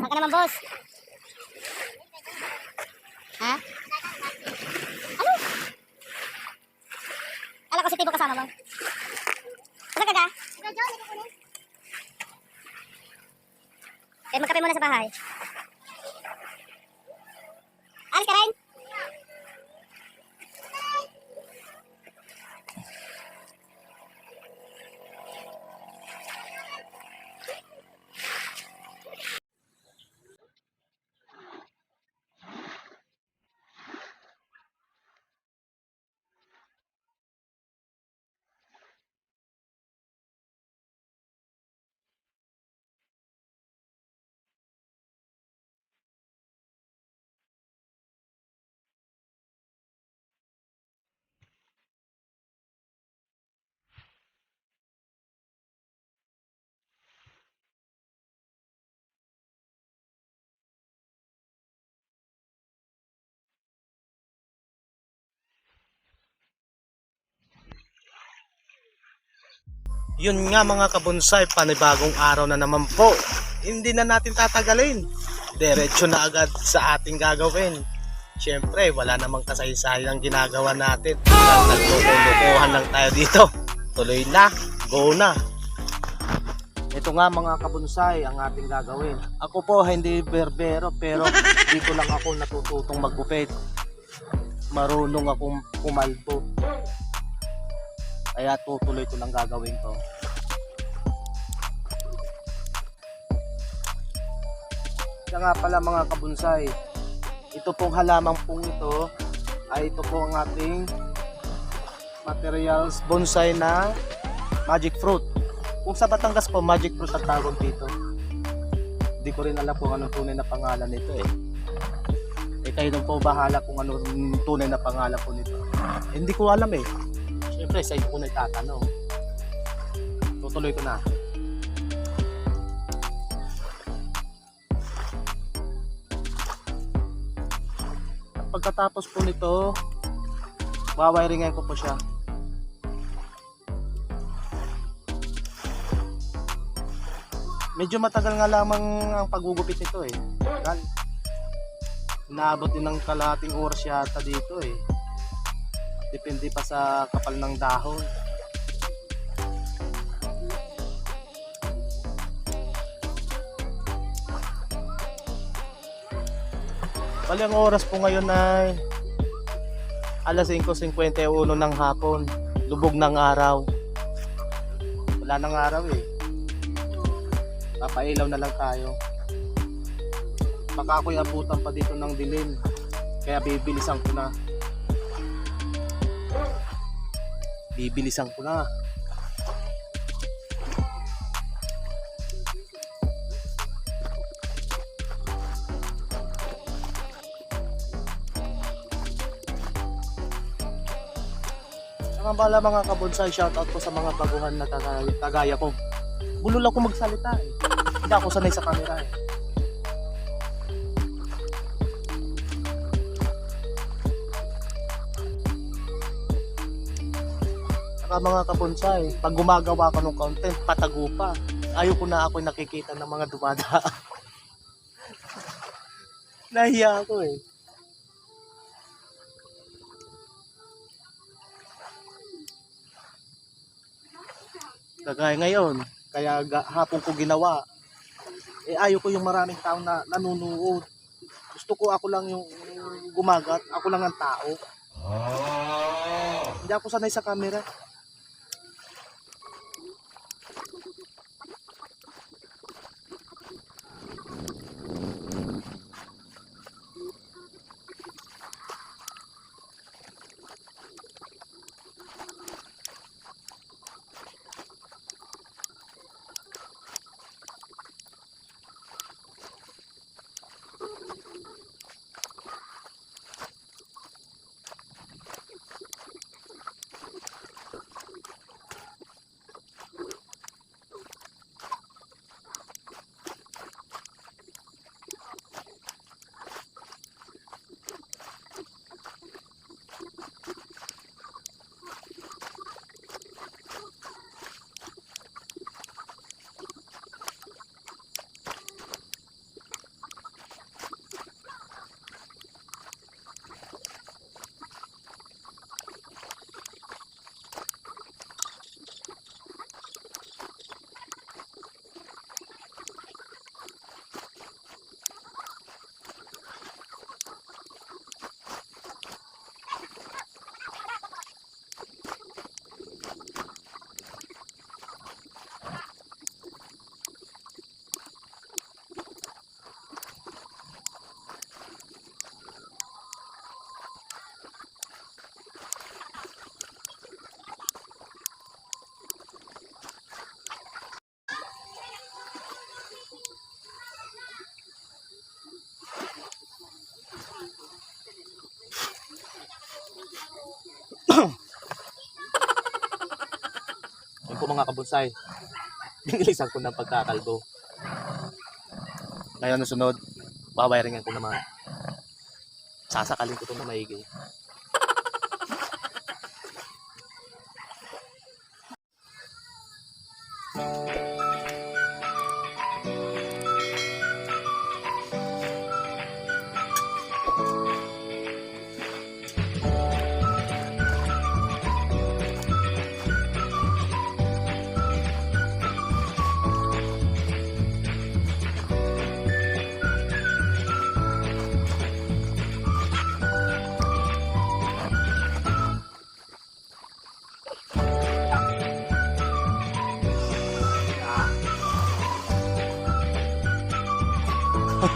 Saan ka naman, boss? Ha? Ano? Alam ko si Tibo kasama mo. Saan ka ga? Eh, magkape muna sa bahay. Alis ka rin? Yun nga mga kabonsay, panibagong araw na naman po. Hindi na natin tatagalin. Diretso na agad sa ating gagawin. Siyempre, wala namang kasaysayan ang ginagawa natin. Naglukuhan lang tayo dito. Tuloy na, go na. Ito nga mga kabonsay ang ating gagawin. Ako po hindi berbero pero dito lang ako natututong maggupit. Marunong akong pumalto. Kaya tutuloy ko lang gagawin to. Kaya nga pala mga kabonsay, ito pong halamang pong ito ay ito po ang ating materials bonsai na magic fruit. Kung sa Batangas po, magic fruit ang tawag dito. Hindi ko rin alam kung anong tunay na pangalan nito eh. Kayo nung po bahala kung anong tunay na pangalan po nito. Hindi ko alam eh. Siyempre, sa inyo ko na itatanong. Tutuloy ko na. At pagkatapos po nito, wawiringan ko po siya. Medyo matagal nga lamang ang paggugupit nito eh. Tagal. Naabot din ng kalahating oras yata dito eh. Depende pa sa kapal ng dahon. Bali ang oras po ngayon ay alas 5:51 ng hapon. Lubog ng araw. Wala nang araw eh. Papailaw na lang tayo. Baka ako'y abutan pa dito ng dilim. Kaya bibilisan ko na. Bibilisan ko na. Saka bala mga kabonsay, shoutout ko sa mga baguhan na kagaya ko. Bulol ako magsalita eh. Hindi ako sanay sa camera eh. Mga kabonsay, pag gumagawa ko ng content, patago pa. Ayoko na ako nakikita ng mga dumadaan. Nahiya ako eh. Kagaya ngayon, kaya hapon ko ginawa. Eh ayoko yung maraming tao na nanunood. Gusto ko ako lang yung gumagat, ako lang ang tao. Hindi ako sanay sa camera. Yun po mga kabonsay. Binilisan ko ng pagkakalbo. Ngayon na sunod, babayaringan ko naman. Sasakalin ko ito na maigi.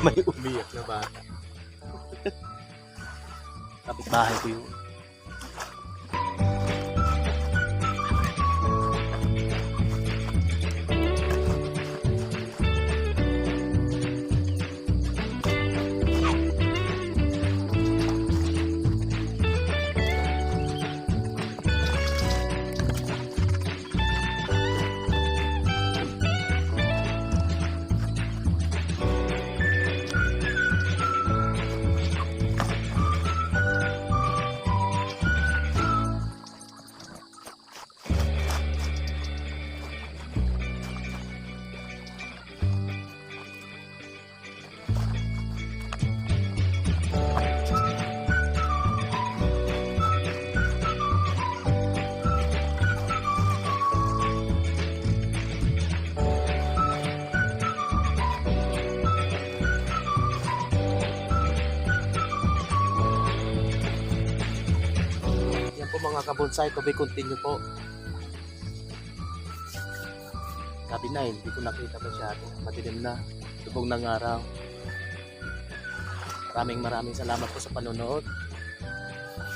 May umiyak na bata. Kapit-bahay ko yun. Mga kabonsay, to be continue po. Gabi na, hindi ko nakita masyado. Madilim na, lubog ng araw. Maraming salamat po sa panonood.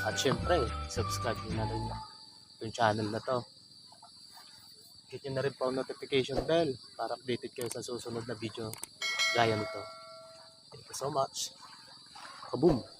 At syempre, subscribe nyo na rin yung channel na to. Hit nyo na rin po ang notification bell para updated kayo sa susunod na video gaya nito. Thank you so much. Kaboom!